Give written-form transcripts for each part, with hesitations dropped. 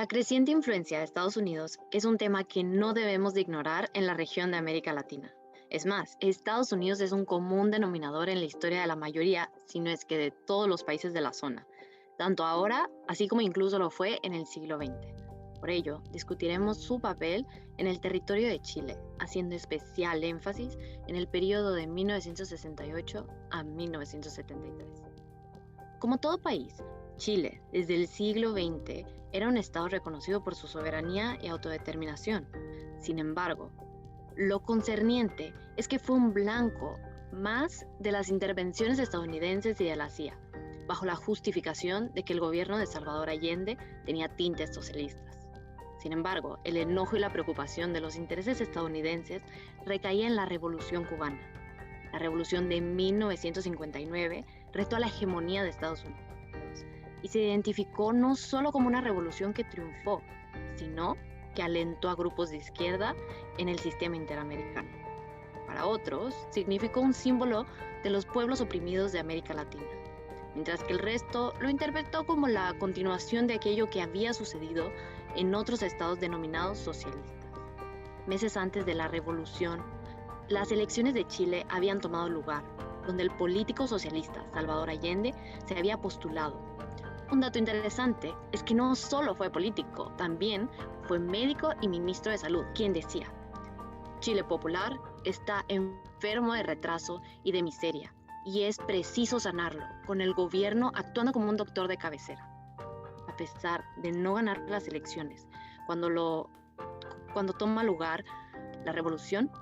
La creciente influencia de Estados Unidos es un tema que no debemos de ignorar en la región de América Latina. Es más, Estados Unidos es un común denominador en la historia de la mayoría, si no es que de todos los países de la zona, tanto ahora, así como incluso lo fue en el siglo XX. Por ello, discutiremos su papel en el territorio de Chile, haciendo especial énfasis en el periodo de 1968 a 1973. Como todo país, Chile, desde el siglo XX, era un estado reconocido por su soberanía y autodeterminación. Sin embargo, lo concerniente es que fue un blanco más de las intervenciones estadounidenses y de la CIA, bajo la justificación de que el gobierno de Salvador Allende tenía tintes socialistas. Sin embargo, el enojo y la preocupación de los intereses estadounidenses recaía en la Revolución cubana. La Revolución de 1959 retó a la hegemonía de Estados Unidos y se identificó no solo como una revolución que triunfó, sino que alentó a grupos de izquierda en el sistema interamericano. Para otros, significó un símbolo de los pueblos oprimidos de América Latina, mientras que el resto lo interpretó como la continuación de aquello que había sucedido en otros estados denominados socialistas. Meses antes de la revolución, las elecciones de Chile habían tomado lugar, donde el político socialista Salvador Allende se había postulado. Un dato interesante es que no solo fue político, también fue médico y ministro de salud, quien decía: Chile popular está enfermo de retraso y de miseria, y es preciso sanarlo, con el gobierno actuando como un doctor de cabecera. A pesar de no ganar las elecciones, cuando toma lugar la revolución,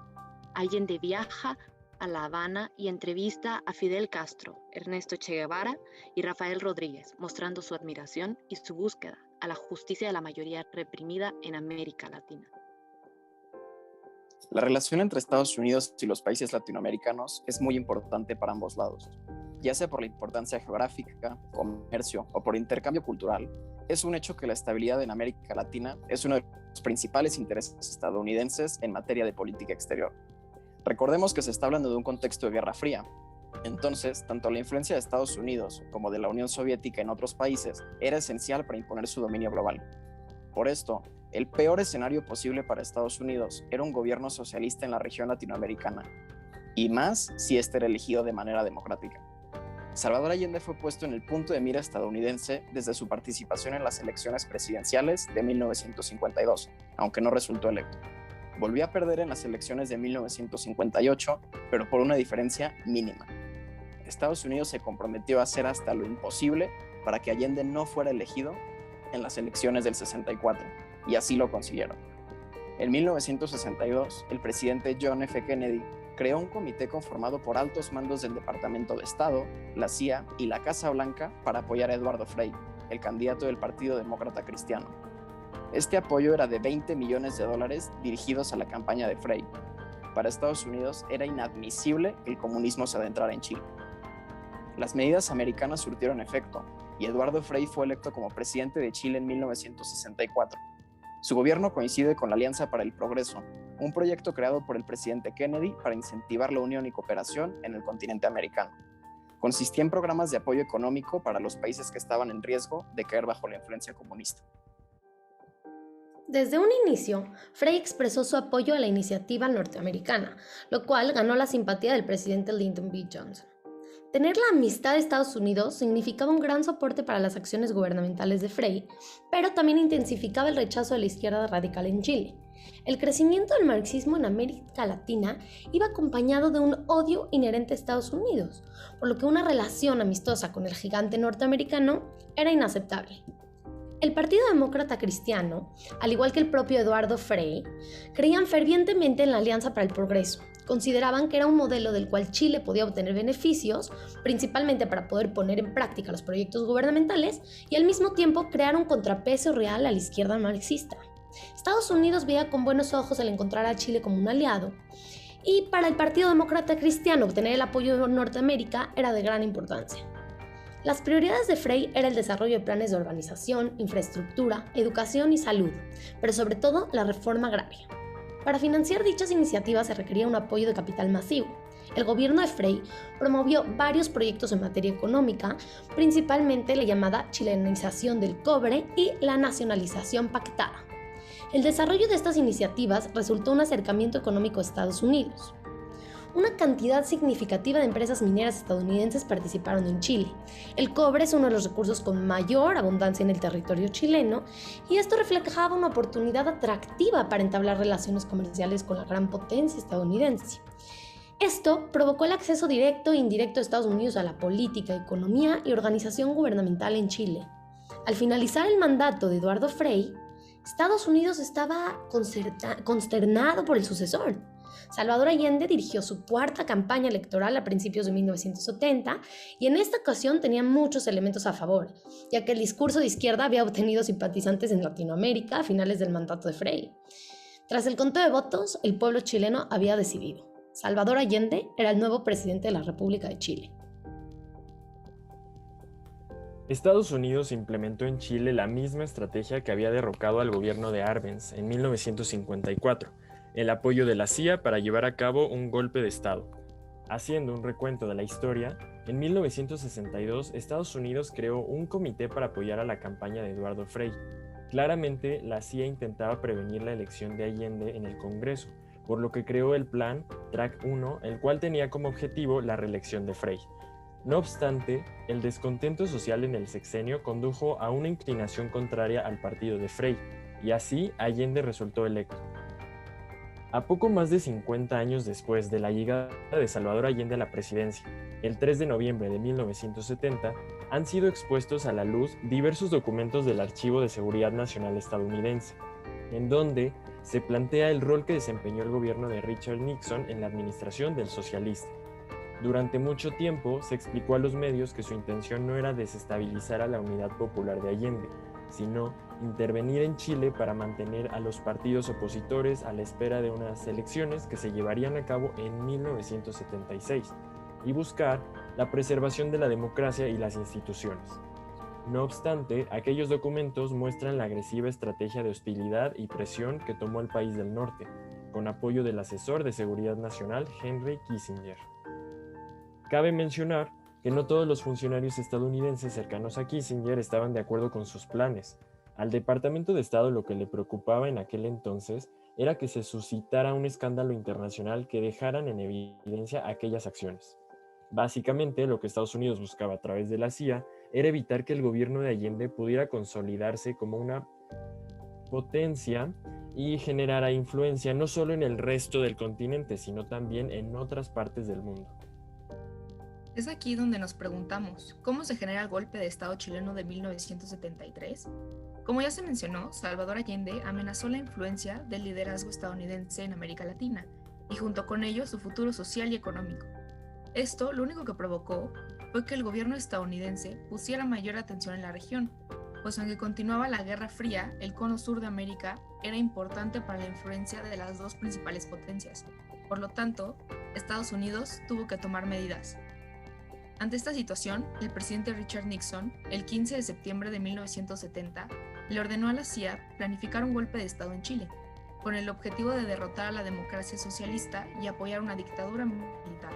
Allende viaja a La Habana y entrevista a Fidel Castro, Ernesto Che Guevara y Rafael Rodríguez, mostrando su admiración y su búsqueda a la justicia de la mayoría reprimida en América Latina. La relación entre Estados Unidos y los países latinoamericanos es muy importante para ambos lados. Ya sea por la importancia geográfica, comercio o por intercambio cultural, es un hecho que la estabilidad en América Latina es uno de los principales intereses estadounidenses en materia de política exterior. Recordemos que se está hablando de un contexto de Guerra Fría. Entonces, tanto la influencia de Estados Unidos como de la Unión Soviética en otros países era esencial para imponer su dominio global. Por esto, el peor escenario posible para Estados Unidos era un gobierno socialista en la región latinoamericana, y más si éste era elegido de manera democrática. Salvador Allende fue puesto en el punto de mira estadounidense desde su participación en las elecciones presidenciales de 1952, aunque no resultó electo. Volvió a perder en las elecciones de 1958, pero por una diferencia mínima. Estados Unidos se comprometió a hacer hasta lo imposible para que Allende no fuera elegido en las elecciones del 64, y así lo consiguieron. En 1962, el presidente John F. Kennedy creó un comité conformado por altos mandos del Departamento de Estado, la CIA y la Casa Blanca para apoyar a Eduardo Frei, el candidato del Partido Demócrata Cristiano. Este apoyo era de $20 millones dirigidos a la campaña de Frei. Para Estados Unidos era inadmisible que el comunismo se adentrara en Chile. Las medidas americanas surtieron efecto, y Eduardo Frei fue electo como presidente de Chile en 1964. Su gobierno coincide con la Alianza para el Progreso, un proyecto creado por el presidente Kennedy para incentivar la unión y cooperación en el continente americano. Consistía en programas de apoyo económico para los países que estaban en riesgo de caer bajo la influencia comunista. Desde un inicio, Frei expresó su apoyo a la iniciativa norteamericana, lo cual ganó la simpatía del presidente Lyndon B. Johnson. Tener la amistad de Estados Unidos significaba un gran soporte para las acciones gubernamentales de Frei, pero también intensificaba el rechazo de la izquierda radical en Chile. El crecimiento del marxismo en América Latina iba acompañado de un odio inherente a Estados Unidos, por lo que una relación amistosa con el gigante norteamericano era inaceptable. El Partido Demócrata Cristiano, al igual que el propio Eduardo Frei, creían fervientemente en la Alianza para el Progreso. Consideraban que era un modelo del cual Chile podía obtener beneficios, principalmente para poder poner en práctica los proyectos gubernamentales y al mismo tiempo crear un contrapeso real a la izquierda marxista. Estados Unidos veía con buenos ojos el encontrar a Chile como un aliado, y para el Partido Demócrata Cristiano obtener el apoyo de Norteamérica era de gran importancia. Las prioridades de Frei era el desarrollo de planes de urbanización, infraestructura, educación y salud, pero sobre todo la reforma agraria. Para financiar dichas iniciativas se requería un apoyo de capital masivo. El gobierno de Frei promovió varios proyectos en materia económica, principalmente la llamada chilenización del cobre y la nacionalización pactada. El desarrollo de estas iniciativas resultó en un acercamiento económico a Estados Unidos. Una cantidad significativa de empresas mineras estadounidenses participaron en Chile. El cobre es uno de los recursos con mayor abundancia en el territorio chileno y esto reflejaba una oportunidad atractiva para entablar relaciones comerciales con la gran potencia estadounidense. Esto provocó el acceso directo e indirecto de Estados Unidos a la política, economía y organización gubernamental en Chile. Al finalizar el mandato de Eduardo Frei, Estados Unidos estaba consternado por el sucesor. Salvador Allende dirigió su cuarta campaña electoral a principios de 1970 y en esta ocasión tenía muchos elementos a favor, ya que el discurso de izquierda había obtenido simpatizantes en Latinoamérica a finales del mandato de Frei. Tras el conteo de votos, el pueblo chileno había decidido. Salvador Allende era el nuevo presidente de la República de Chile. Estados Unidos implementó en Chile la misma estrategia que había derrocado al gobierno de Arbenz en 1954, el apoyo de la CIA para llevar a cabo un golpe de Estado. Haciendo un recuento de la historia, en 1962 Estados Unidos creó un comité para apoyar a la campaña de Eduardo Frei. Claramente, la CIA intentaba prevenir la elección de Allende en el Congreso, por lo que creó el plan Track 1, el cual tenía como objetivo la reelección de Frei. No obstante, el descontento social en el sexenio condujo a una inclinación contraria al partido de Frei, y así Allende resultó electo. A poco más de 50 años después de la llegada de Salvador Allende a la presidencia, el 3 de noviembre de 1970, han sido expuestos a la luz diversos documentos del Archivo de Seguridad Nacional estadounidense, en donde se plantea el rol que desempeñó el gobierno de Richard Nixon en la administración del socialista. Durante mucho tiempo se explicó a los medios que su intención no era desestabilizar a la unidad popular de Allende, sino intervenir en Chile para mantener a los partidos opositores a la espera de unas elecciones que se llevarían a cabo en 1976 y buscar la preservación de la democracia y las instituciones. No obstante, aquellos documentos muestran la agresiva estrategia de hostilidad y presión que tomó el país del norte, con apoyo del asesor de seguridad nacional Henry Kissinger. Cabe mencionar que no todos los funcionarios estadounidenses cercanos a Kissinger estaban de acuerdo con sus planes. Al Departamento de Estado lo que le preocupaba en aquel entonces era que se suscitara un escándalo internacional que dejaran en evidencia aquellas acciones. Básicamente, lo que Estados Unidos buscaba a través de la CIA era evitar que el gobierno de Allende pudiera consolidarse como una potencia y generara influencia no solo en el resto del continente, sino también en otras partes del mundo. Es aquí donde nos preguntamos, ¿cómo se genera el golpe de Estado chileno de 1973? Como ya se mencionó, Salvador Allende amenazó la influencia del liderazgo estadounidense en América Latina, y junto con ello su futuro social y económico. Esto lo único que provocó fue que el gobierno estadounidense pusiera mayor atención en la región, pues aunque continuaba la Guerra Fría, el cono sur de América era importante para la influencia de las dos principales potencias. Por lo tanto, Estados Unidos tuvo que tomar medidas. Ante esta situación, el presidente Richard Nixon, el 15 de septiembre de 1970, le ordenó a la CIA planificar un golpe de Estado en Chile, con el objetivo de derrotar a la democracia socialista y apoyar una dictadura militar.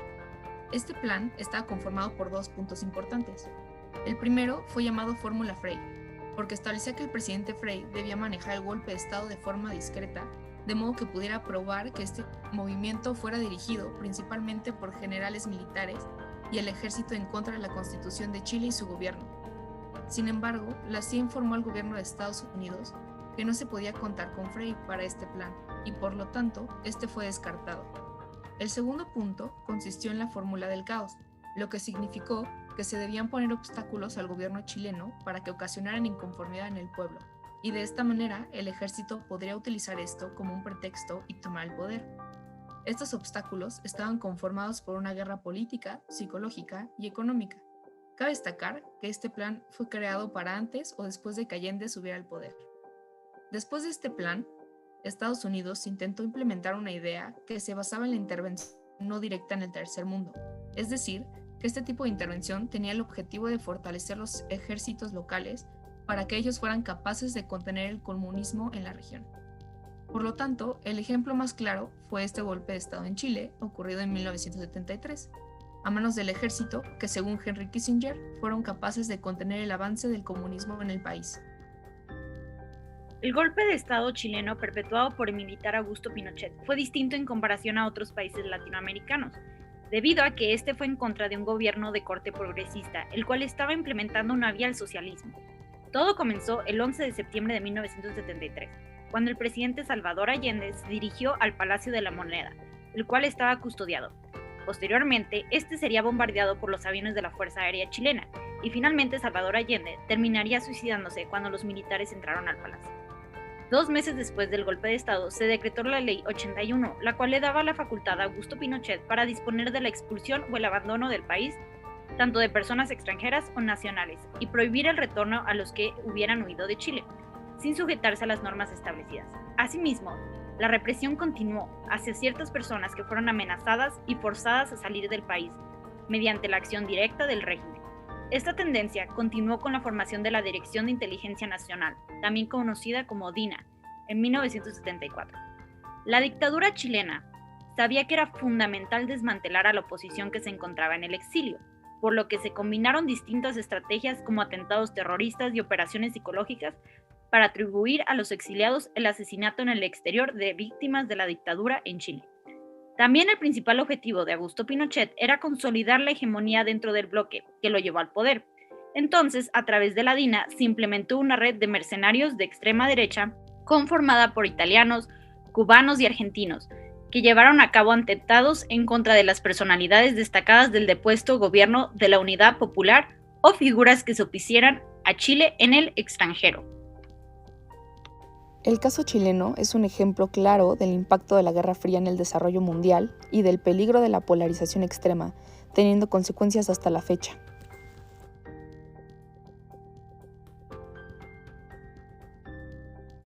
Este plan estaba conformado por dos puntos importantes. El primero fue llamado Fórmula Frei, porque establecía que el presidente Frei debía manejar el golpe de Estado de forma discreta, de modo que pudiera probar que este movimiento fuera dirigido principalmente por generales militares y el ejército en contra de la Constitución de Chile y su gobierno. Sin embargo, la CIA informó al gobierno de Estados Unidos que no se podía contar con Frei para este plan y por lo tanto, este fue descartado. El segundo punto consistió en la fórmula del caos, lo que significó que se debían poner obstáculos al gobierno chileno para que ocasionaran inconformidad en el pueblo, y de esta manera el ejército podría utilizar esto como un pretexto y tomar el poder. Estos obstáculos estaban conformados por una guerra política, psicológica y económica. Cabe destacar que este plan fue creado para antes o después de que Allende subiera al poder. Después de este plan, Estados Unidos intentó implementar una idea que se basaba en la intervención no directa en el tercer mundo, es decir, que este tipo de intervención tenía el objetivo de fortalecer los ejércitos locales para que ellos fueran capaces de contener el comunismo en la región. Por lo tanto, el ejemplo más claro fue este golpe de Estado en Chile, ocurrido en 1973, a manos del ejército que, según Henry Kissinger, fueron capaces de contener el avance del comunismo en el país. El golpe de Estado chileno perpetuado por el militar Augusto Pinochet fue distinto en comparación a otros países latinoamericanos, debido a que este fue en contra de un gobierno de corte progresista, el cual estaba implementando una vía al socialismo. Todo comenzó el 11 de septiembre de 1973, cuando el presidente Salvador Allende se dirigió al Palacio de la Moneda, el cual estaba custodiado. Posteriormente, este sería bombardeado por los aviones de la Fuerza Aérea Chilena, y finalmente Salvador Allende terminaría suicidándose cuando los militares entraron al palacio. 2 meses después del golpe de Estado, se decretó la Ley 81, la cual le daba la facultad a Augusto Pinochet para disponer de la expulsión o el abandono del país, tanto de personas extranjeras o nacionales, y prohibir el retorno a los que hubieran huido de Chile, sin sujetarse a las normas establecidas. Asimismo, la represión continuó hacia ciertas personas que fueron amenazadas y forzadas a salir del país, mediante la acción directa del régimen. Esta tendencia continuó con la formación de la Dirección de Inteligencia Nacional, también conocida como DINA, en 1974. La dictadura chilena sabía que era fundamental desmantelar a la oposición que se encontraba en el exilio, por lo que se combinaron distintas estrategias como atentados terroristas y operaciones psicológicas para atribuir a los exiliados el asesinato en el exterior de víctimas de la dictadura en Chile. También el principal objetivo de Augusto Pinochet era consolidar la hegemonía dentro del bloque que lo llevó al poder. Entonces, a través de la DINA se implementó una red de mercenarios de extrema derecha conformada por italianos, cubanos y argentinos, que llevaron a cabo atentados en contra de las personalidades destacadas del depuesto gobierno de la Unidad Popular o figuras que se opusieran a Chile en el extranjero. El caso chileno es un ejemplo claro del impacto de la Guerra Fría en el desarrollo mundial y del peligro de la polarización extrema, teniendo consecuencias hasta la fecha.